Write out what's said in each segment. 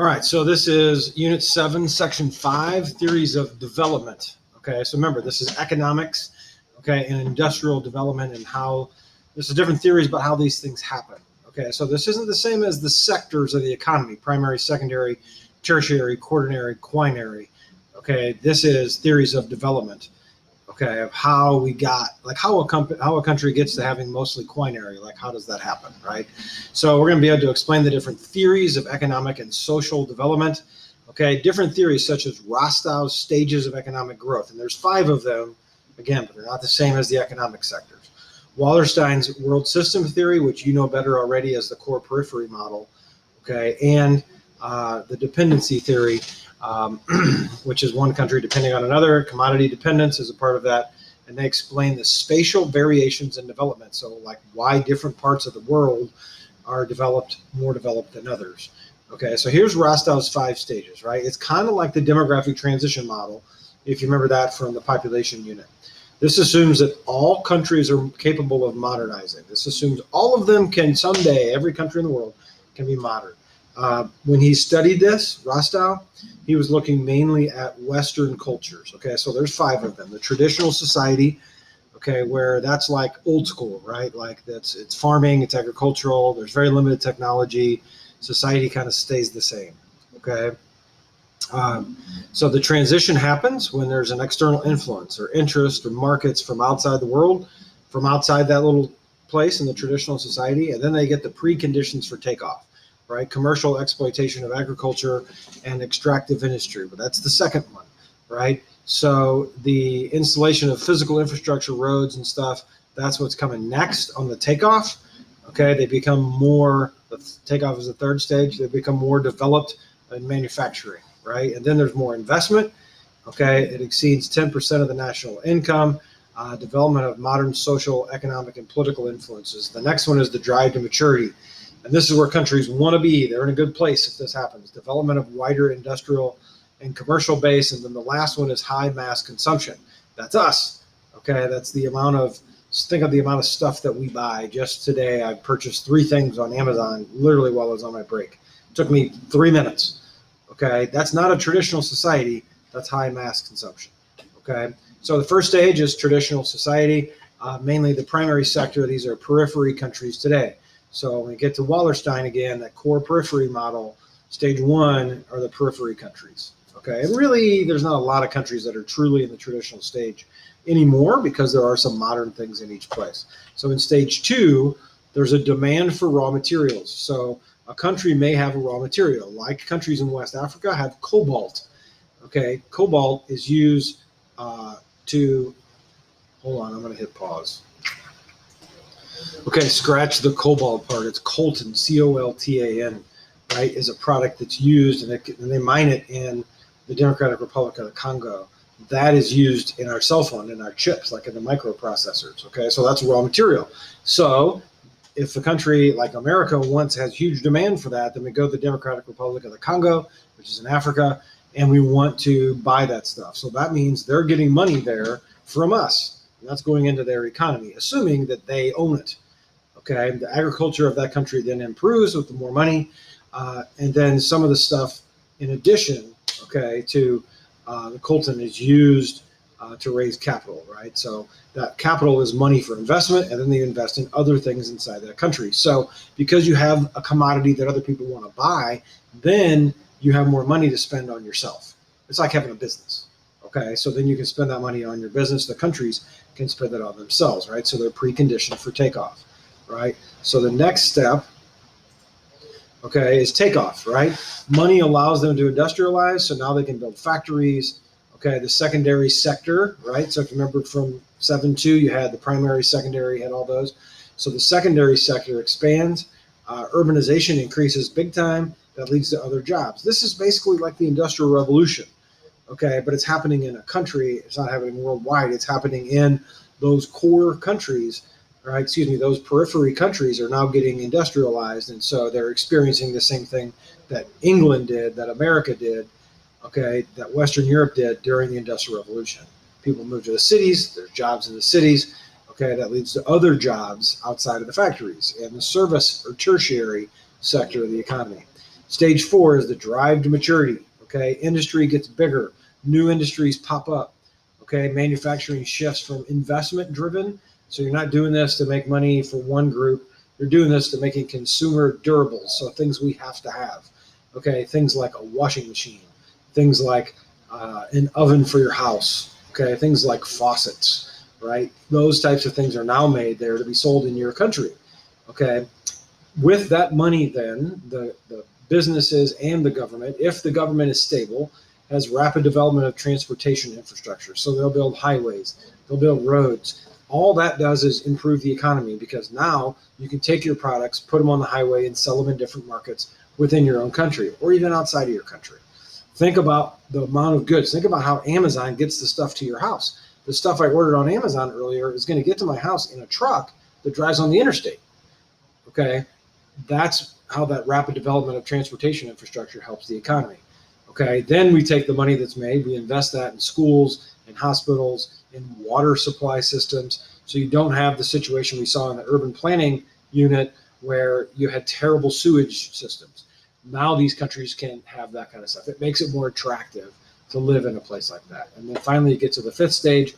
All right, so this is Unit 7, Section 5, Theories of Development. Okay, so remember, this is economics, okay, and industrial development and how there's different theories about how these things happen. Okay, so this isn't the same as the sectors of the economy: primary, secondary, tertiary, quaternary, quinary. Okay, this is theories of development. Okay, of how we got, like how a country gets to having mostly quinary, like how does that happen, right? So we're going to be able to explain the different theories of economic and social development. Okay, different theories such as Rostow's stages of economic growth, and there's 5 of them, again, but they're not the same as the economic sectors. Wallerstein's world system theory, which you know better already as the core periphery model, okay, and the dependency theory, which is one country depending on another. Commodity dependence is a part of that. And they explain the spatial variations in development. So like why different parts of the world are more developed than others. Okay, so here's Rostow's 5 stages, right? It's kind of like the demographic transition model, if you remember that from the population unit. This assumes that all countries are capable of modernizing. This assumes all of them can someday, every country in the world can be modern. When he studied this, Rostow, he was looking mainly at Western cultures. Okay, so there's 5 of them. The traditional society, okay, where that's like old school, right? Like it's farming, it's agricultural, there's very limited technology. Society kind of stays the same, okay? So the transition happens when there's an external influence or interest or markets from outside the world, from outside that little place in the traditional society, and then they get the preconditions for takeoff. Right, commercial exploitation of agriculture and extractive industry, but that's the second one, right? So the installation of physical infrastructure, roads and stuff, that's what's coming next on the takeoff. Okay, they become more, the takeoff is the 3rd stage, they become more developed in manufacturing, right? And then there's more investment. Okay, it exceeds 10% of the national income. Development of modern social, economic, and political influences. The next one is the drive to maturity. And this is where countries want to be. They're in a good place if this happens. Development of wider industrial and commercial base. And then the last one is high mass consumption. That's us. Okay, that's the amount of, think of the amount of stuff that we buy. Just today, I purchased 3 things on Amazon, literally while I was on my break. It took me 3 minutes. Okay, that's not a traditional society. That's high mass consumption. Okay, so the first stage is traditional society, mainly the primary sector. These are periphery countries today. So when we get to Wallerstein again, that core periphery model, stage 1 are the periphery countries. Okay, and really there's not a lot of countries that are truly in the traditional stage anymore because there are some modern things in each place. So in stage 2, there's a demand for raw materials. So a country may have a raw material, like countries in West Africa have cobalt. Okay, cobalt is used to, hold on, I'm going to hit pause. Okay, scratch the cobalt part. It's coltan, C-O-L-T-A-N, right, is a product that's used, and they mine it in the Democratic Republic of the Congo. That is used in our cell phone, in our chips, like in the microprocessors, okay? So that's raw material. So if a country like America has huge demand for that, then we go to the Democratic Republic of the Congo, which is in Africa, and we want to buy that stuff. So that means they're getting money there from us. And that's going into their economy, assuming that they own it. Okay, the agriculture of that country then improves with the more money, and then some of the stuff, in addition, okay, to the coltan is used to raise capital, right? So that capital is money for investment, and then they invest in other things inside that country. So because you have a commodity that other people want to buy, then you have more money to spend on yourself. It's like having a business. Okay, so then you can spend that money on your business. The countries can spend it on themselves, right? So they're preconditioned for takeoff, right? So the next step, okay, is takeoff, right? Money allows them to industrialize, so now they can build factories. Okay, the secondary sector, right? So if you remember from 7.2, you had the primary, secondary, had all those. So the secondary sector expands, urbanization increases big time. That leads to other jobs. This is basically like the Industrial Revolution. Okay, but it's happening in a country. It's not happening worldwide. It's happening in those core countries, right? Excuse me, those periphery countries are now getting industrialized, and so they're experiencing the same thing that England did, that America did, okay, that Western Europe did during the Industrial Revolution. People move to the cities. There's jobs in the cities. Okay, that leads to other jobs outside of the factories and the service or tertiary sector of the economy. Stage 4 is the drive to maturity. Okay, industry gets bigger, new industries pop up. Okay, manufacturing shifts from investment driven. So you're not doing this to make money for one group. You're doing this to making consumer durables. So things we have to have. Okay, things like a washing machine, things like an oven for your house. Okay, things like faucets, right? Those types of things are now made there to be sold in your country. Okay, with that money, then the businesses and the government, if the government is stable, has rapid development of transportation infrastructure. So they'll build highways, they'll build roads. All that does is improve the economy, because now you can take your products, put them on the highway, and sell them in different markets within your own country or even outside of your country. Think about the amount of goods. Think about how Amazon gets the stuff to your house. The stuff I ordered on Amazon earlier is going to get to my house in a truck that drives on the interstate. Okay, that's how that rapid development of transportation infrastructure helps the economy. Okay, then we take the money that's made, we invest that in schools, in hospitals, in water supply systems, so you don't have the situation we saw in the urban planning unit where you had terrible sewage systems. Now these countries can have that kind of stuff. It makes it more attractive to live in a place like that. And then finally you get to the 5th stage.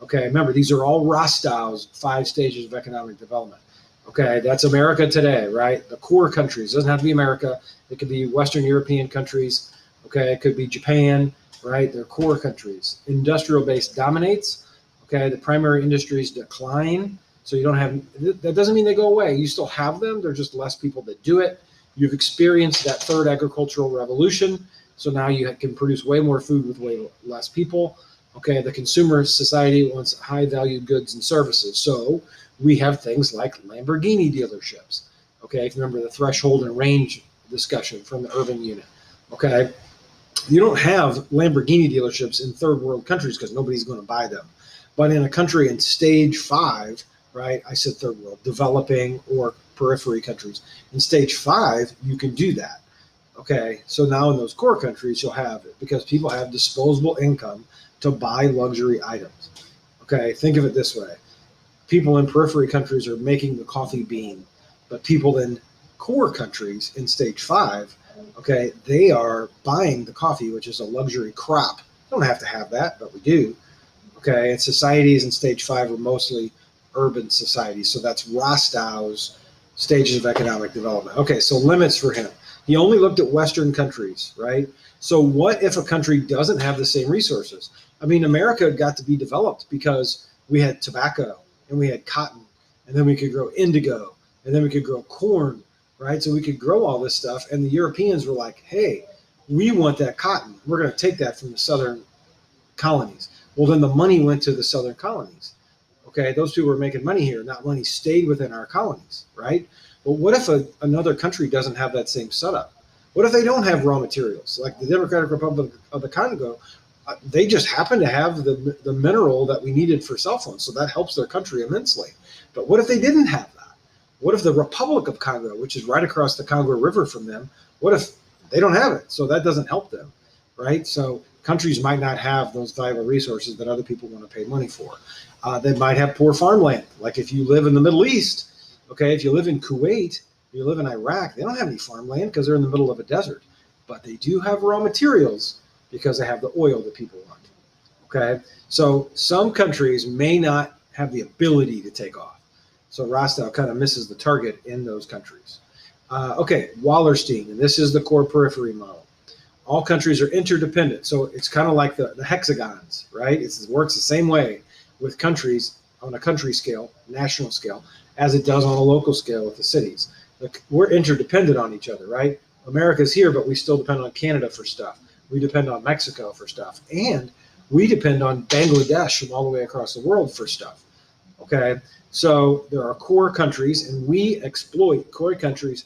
Okay, remember, these are all Rostow's 5 stages of economic development. Okay, that's America today, right? The core countries. It doesn't have to be America. It could be Western European countries. Okay, it could be Japan, right? They're core countries. Industrial base dominates. Okay, the primary industries decline. So you don't have, that doesn't mean they go away. You still have them. There's just less people that do it. You've experienced that 3rd agricultural revolution. So now you can produce way more food with way less people. Okay, the consumer society wants high value goods and services. So we have things like Lamborghini dealerships. Okay, if you remember the threshold and range discussion from the urban unit. Okay, you don't have Lamborghini dealerships in 3rd world countries because nobody's going to buy them. But in a country in stage 5, right? I said 3rd world, developing or periphery countries. In stage 5, you can do that. Okay, so now in those core countries, you'll have it because people have disposable income to buy luxury items. Okay, think of it this way. People in periphery countries are making the coffee bean, but people in core countries in stage 5, okay, they are buying the coffee, which is a luxury crop. Don't have to have that, but we do. Okay, and societies in stage 5 are mostly urban societies. So that's Rostow's stages of economic development. Okay, so limits for him. He only looked at Western countries, right? So what if a country doesn't have the same resources? I mean, America got to be developed because we had tobacco and we had cotton, and then we could grow indigo, and then we could grow corn, right? So we could grow all this stuff. And the Europeans were like, hey, we want that cotton. We're going to take that from the southern colonies. Well, then the money went to the southern colonies. Okay, those people were making money here. That money stayed within our colonies, right? But what if another country doesn't have that same setup? What if they don't have raw materials? Like the Democratic Republic of the Congo, they just happen to have the mineral that we needed for cell phones. So that helps their country immensely. But what if they didn't have that? What if the Republic of Congo, which is right across the Congo River from them, what if they don't have it? So that doesn't help them, right? So countries might not have those valuable resources that other people want to pay money for. They might have poor farmland. Like if you live in the Middle East, okay, if you live in Kuwait, you live in Iraq, they don't have any farmland because they're in the middle of a desert. But they do have raw materials because they have the oil that people want. Okay, so some countries may not have the ability to take off. So Rostow kind of misses the target in those countries. Okay, Wallerstein, and this is the core periphery model. All countries are interdependent. So it's kind of like the hexagons, right? It works the same way with countries on a country scale, national scale, as it does on a local scale with the cities. We're interdependent on each other, right? America's here, but we still depend on Canada for stuff. We depend on Mexico for stuff. And we depend on Bangladesh from all the way across the world for stuff. Okay, so there are core countries, and we exploit core countries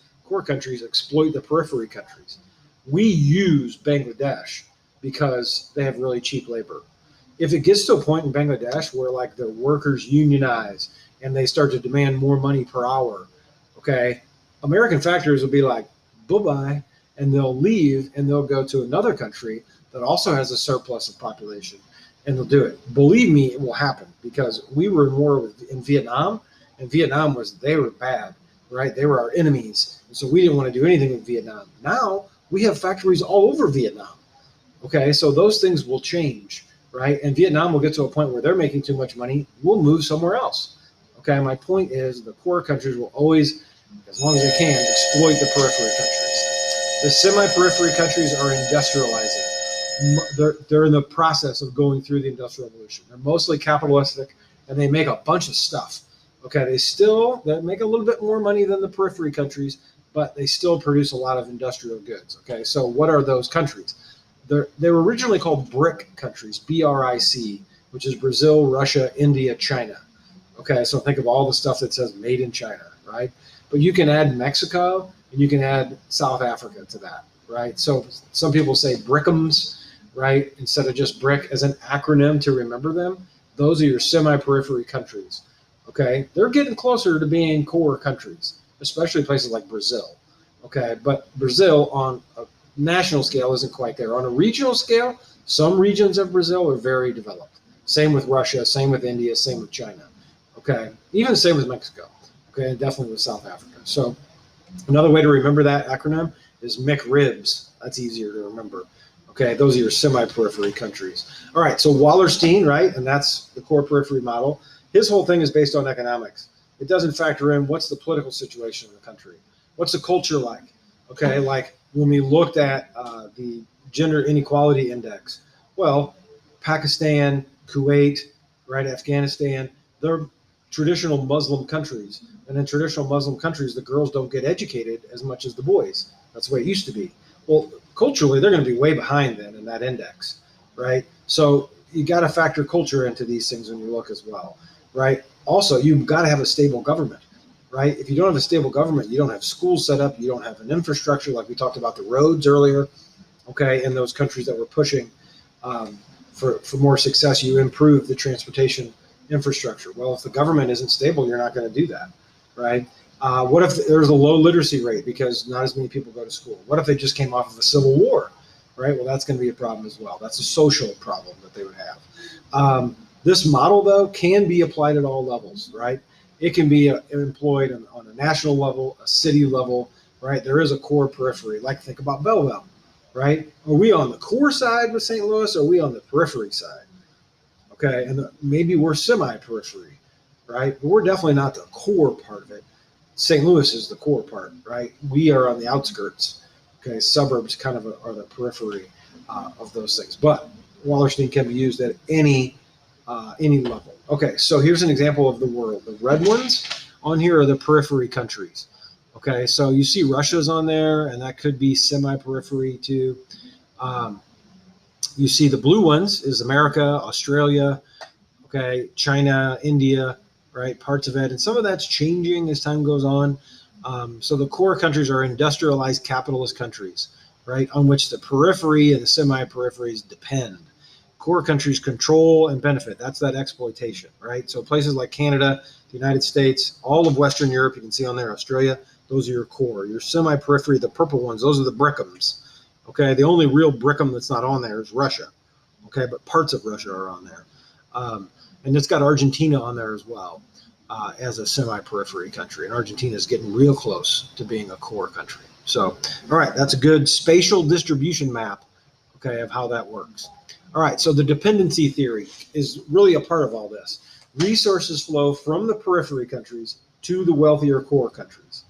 exploit the periphery countries. We use Bangladesh because they have really cheap labor. If it gets to a point in Bangladesh where like the workers unionize and they start to demand more money per hour, okay, American factories will be like, bye-bye, and they'll leave and they'll go to another country that also has a surplus of population, and they'll do it. Believe me, it will happen because we were in war in Vietnam, and Vietnam they were bad. right? They were our enemies. And so we didn't want to do anything with Vietnam. Now we have factories all over Vietnam. Okay, so those things will change, right? And Vietnam will get to a point where they're making too much money. We'll move somewhere else. Okay, my point is the core countries will always, as long as they can, exploit the periphery countries. The semi-periphery countries are industrializing. They're in the process of going through the Industrial Revolution. They're mostly capitalistic, and they make a bunch of stuff. Okay, they make a little bit more money than the periphery countries, but they still produce a lot of industrial goods. Okay, so what are those countries? They were originally called BRIC countries, BRIC, which is Brazil, Russia, India, China. Okay, so think of all the stuff that says made in China, right? But you can add Mexico and you can add South Africa to that, right? So some people say BRICums, right? Instead of just BRIC as an acronym to remember them. Those are your semi-periphery countries, okay? They're getting closer to being core countries, especially places like Brazil, okay? But Brazil on a national scale isn't quite there. On a regional scale, some regions of Brazil are very developed. Same with Russia, same with India, same with China. Okay, even the same with Mexico. Okay, and definitely with South Africa. So another way to remember that acronym is MCRIBS. That's easier to remember. Okay, those are your semi-periphery countries. All right, so Wallerstein, right, and that's the core periphery model. His whole thing is based on economics. It doesn't factor in what's the political situation in the country. What's the culture like? Okay, like when we looked at the gender inequality index, well, Pakistan, Kuwait, right, Afghanistan, they're traditional Muslim countries. And in traditional Muslim countries, the girls don't get educated as much as the boys. That's the way it used to be. Well, culturally, they're going to be way behind then in that index, right? So you got to factor culture into these things when you look as well, right? Also, you've got to have a stable government, right? If you don't have a stable government, you don't have schools set up, you don't have an infrastructure like we talked about the roads earlier, okay? In those countries that were pushing for more success, you improve the transportation infrastructure. Well, if the government isn't stable, you're not going to do that, right? What if there's a low literacy rate because not as many people go to school? What if they just came off of a civil war, right? Well, that's going to be a problem as well. That's a social problem that they would have. This model, though, can be applied at all levels, right? It can be employed on a national level, a city level, right? There is a core periphery. Like think about Belleville, right? Are we on the core side with St. Louis, or are we on the periphery side? Okay, and maybe we're semi-periphery, right? But we're definitely not the core part of it. St. Louis is the core part, right? We are on the outskirts. Okay, suburbs kind of are the periphery of those things. But Wallerstein can be used at any level. Okay, so here's an example of the world. The red ones on here are the periphery countries. Okay, so you see Russia's on there, and that could be semi-periphery too. You see the blue ones is America, Australia, okay, China, India, right, parts of it. And some of that's changing as time goes on. So the core countries are industrialized capitalist countries, right, on which the periphery and the semi-peripheries depend. Core countries control and benefit. That's that exploitation, right? So places like Canada, the United States, all of Western Europe, you can see on there, Australia, those are your core. Your semi-periphery, the purple ones, those are the BRICums. Okay, the only real BRICum that's not on there is Russia. Okay, but parts of Russia are on there. And it's got Argentina on there as well as a semi-periphery country. And Argentina is getting real close to being a core country. So, all right, that's a good spatial distribution map, okay, of how that works. All right, so the dependency theory is really a part of all this. Resources flow from the periphery countries to the wealthier core countries.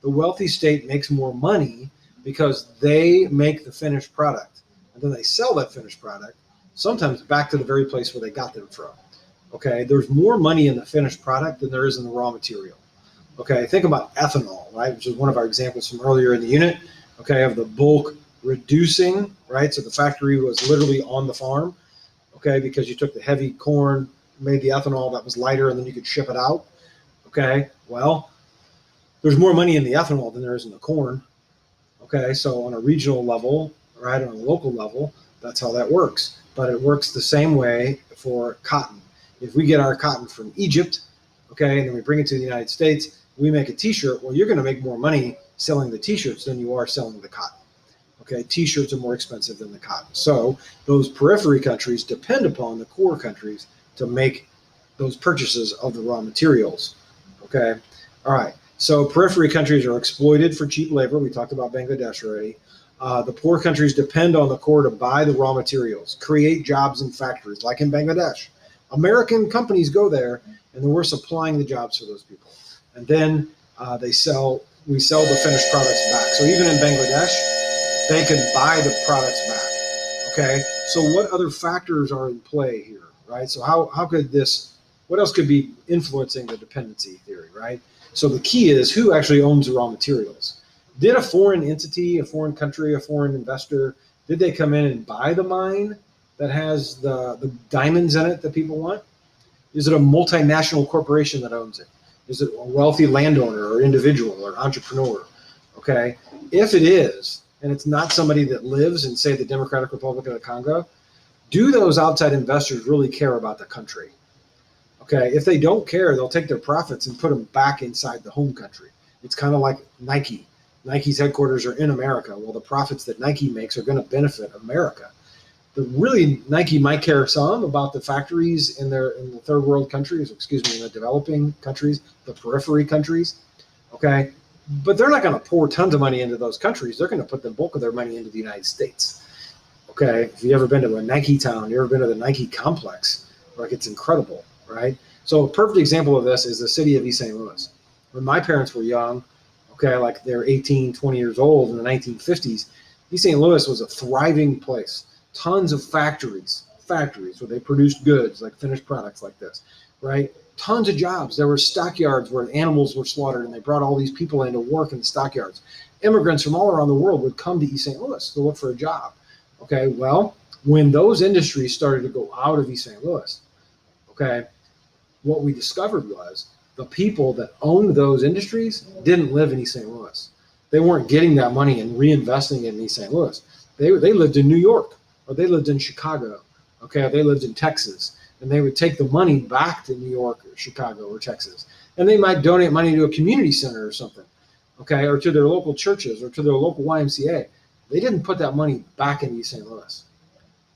The wealthy state makes more money because they make the finished product, and then they sell that finished product, sometimes back to the very place where they got them from. Okay, there's more money in the finished product than there is in the raw material. Okay, think about ethanol, right, which is one of our examples from earlier in the unit, okay, of the bulk reducing, right, so the factory was literally on the farm, okay, because you took the heavy corn, made the ethanol that was lighter, and then you could ship it out. Okay, well, there's more money in the ethanol than there is in the corn. Okay, so on a regional level, right, on a local level, that's how that works. But it works the same way for cotton. If we get our cotton from Egypt, okay, and then we bring it to the United States, we make a t-shirt, well, you're going to make more money selling the t-shirts than you are selling the cotton. Okay, t-shirts are more expensive than the cotton. So those periphery countries depend upon the core countries to make those purchases of the raw materials. Okay, all right. So periphery countries are exploited for cheap labor. We talked about Bangladesh already. The poor countries depend on the core to buy the raw materials, create jobs in factories, like in Bangladesh. American companies go there, and then we're supplying the jobs for those people. And then we sell the finished products back. So even in Bangladesh, they can buy the products back. Okay. So what other factors are in play here, right? So how could this? What else could be influencing the dependency theory, right? So the key is who actually owns the raw materials. Did a foreign entity, a foreign country, a foreign investor, did they come in and buy the mine that has the diamonds in it that people want? Is it a multinational corporation that owns it? Is it a wealthy landowner or individual or entrepreneur? Okay. If it is, and it's not somebody that lives in, say, the Democratic Republic of the Congo, do those outside investors really care about the country? Okay. If they don't care, they'll take their profits and put them back inside the home country. It's kind of like Nike. Nike's headquarters are in America. Well, the profits that Nike makes are going to benefit America. But really, Nike might care some about the factories in the third world countries, in the developing countries, the periphery countries. Okay. But they're not going to pour tons of money into those countries. They're going to put the bulk of their money into the United States. Okay. If you've ever been to a Nike town, you've ever been to the Nike complex, like it's incredible, right? So a perfect example of this is the city of East St. Louis. When my parents were young, okay, like they're 18, 20 years old in the 1950s, East St. Louis was a thriving place. Tons of factories where they produced goods, like finished products like this, right? Tons of jobs. There were stockyards where animals were slaughtered, and they brought all these people in to work in the stockyards. Immigrants from all around the world would come to East St. Louis to look for a job. Okay, well, when those industries started to go out of East St. Louis, okay, what we discovered was the people that owned those industries didn't live in East St. Louis. They weren't getting that money and reinvesting it in East St. Louis. They lived in New York, or they lived in Chicago, okay, or they lived in Texas, and they would take the money back to New York or Chicago or Texas, and they might donate money to a community center or something, okay, or to their local churches or to their local YMCA. They didn't put that money back in East St. Louis,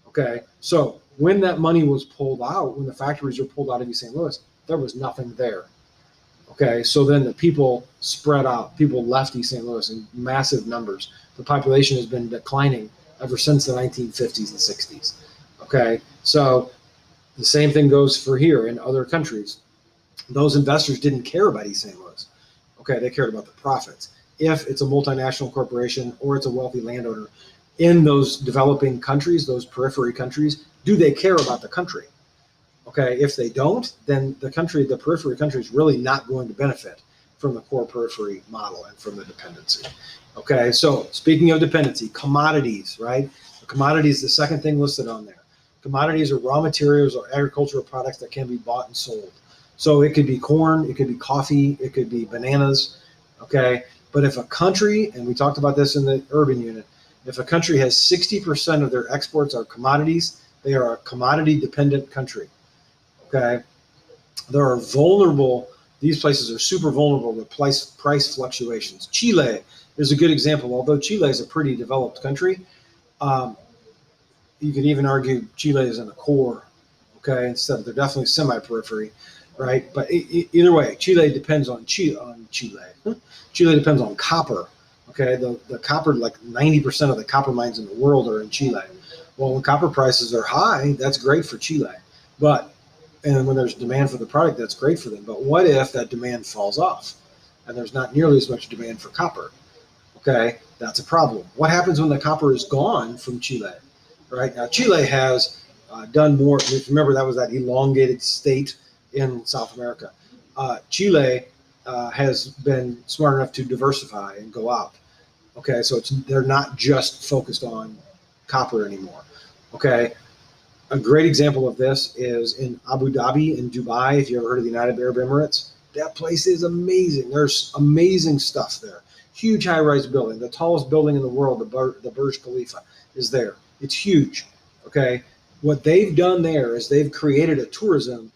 okay? So when that money was pulled out, when the factories were pulled out of East St. Louis, there was nothing there. Okay, so then the people spread out. People left East St. Louis in massive numbers. The population has been declining ever since the 1950s and 60s. Okay, so the same thing goes for here in other countries. Those investors didn't care about East St. Louis. Okay, they cared about the profits. If it's a multinational corporation or it's a wealthy landowner in those developing countries, those periphery countries, do they care about the country? Okay, if they don't, then the periphery country is really not going to benefit from the core periphery model and from the dependency. Okay, so speaking of dependency, commodities, right? Commodities, the second thing listed on there. Commodities are raw materials or agricultural products that can be bought and sold. So it could be corn, it could be coffee, it could be bananas, okay? But if a country, and we talked about this in the urban unit, if a country has 60% of their exports are commodities, they are a commodity dependent country. Okay, there are vulnerable. These places are super vulnerable to price fluctuations. Chile is a good example. Although Chile is a pretty developed country, you could even argue Chile is in the core. Okay, instead they're definitely semi-periphery, right? But either way, Chile depends on Chile. Chile depends on copper. Okay, the copper, like 90% of the copper mines in the world are in Chile. Well, when copper prices are high, that's great for Chile, and when there's demand for the product, that's great for them. But what if that demand falls off and there's not nearly as much demand for copper? Okay, that's a problem. What happens when the copper is gone from Chile? Right now, Chile has done more. Remember, that was that elongated state in South America. Chile has been smart enough to diversify and go out. Okay, so they're not just focused on copper anymore. Okay. A great example of this is in Abu Dhabi in Dubai. If you ever heard of the United Arab Emirates, that place is amazing. There's amazing stuff there. Huge high-rise building, the tallest building in the world, the Burj Khalifa, is there. It's huge. Okay, what they've done there is they've created a tourism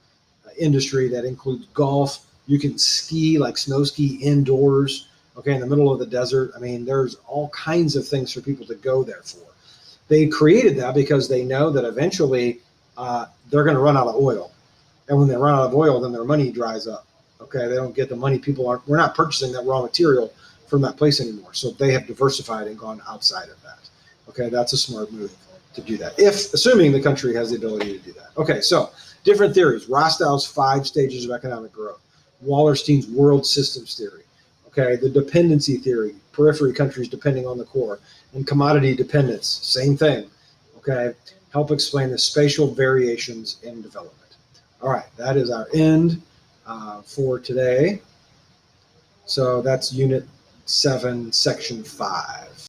industry that includes golf. You can ski, like snow ski indoors. Okay, in the middle of the desert. I mean, there's all kinds of things for people to go there for. They created that because they know that eventually they're going to run out of oil. And when they run out of oil, then their money dries up. Okay, they don't get the money. We're not purchasing that raw material from that place anymore. So they have diversified and gone outside of that. Okay, that's a smart move to do that, if assuming the country has the ability to do that. Okay, so different theories. Rostow's 5 stages of economic growth, Wallerstein's world systems theory, okay, the dependency theory, periphery countries depending on the core, and commodity dependence, same thing, okay, help explain the spatial variations in development. All right, that is our end for today. So that's Unit 7, Section 5.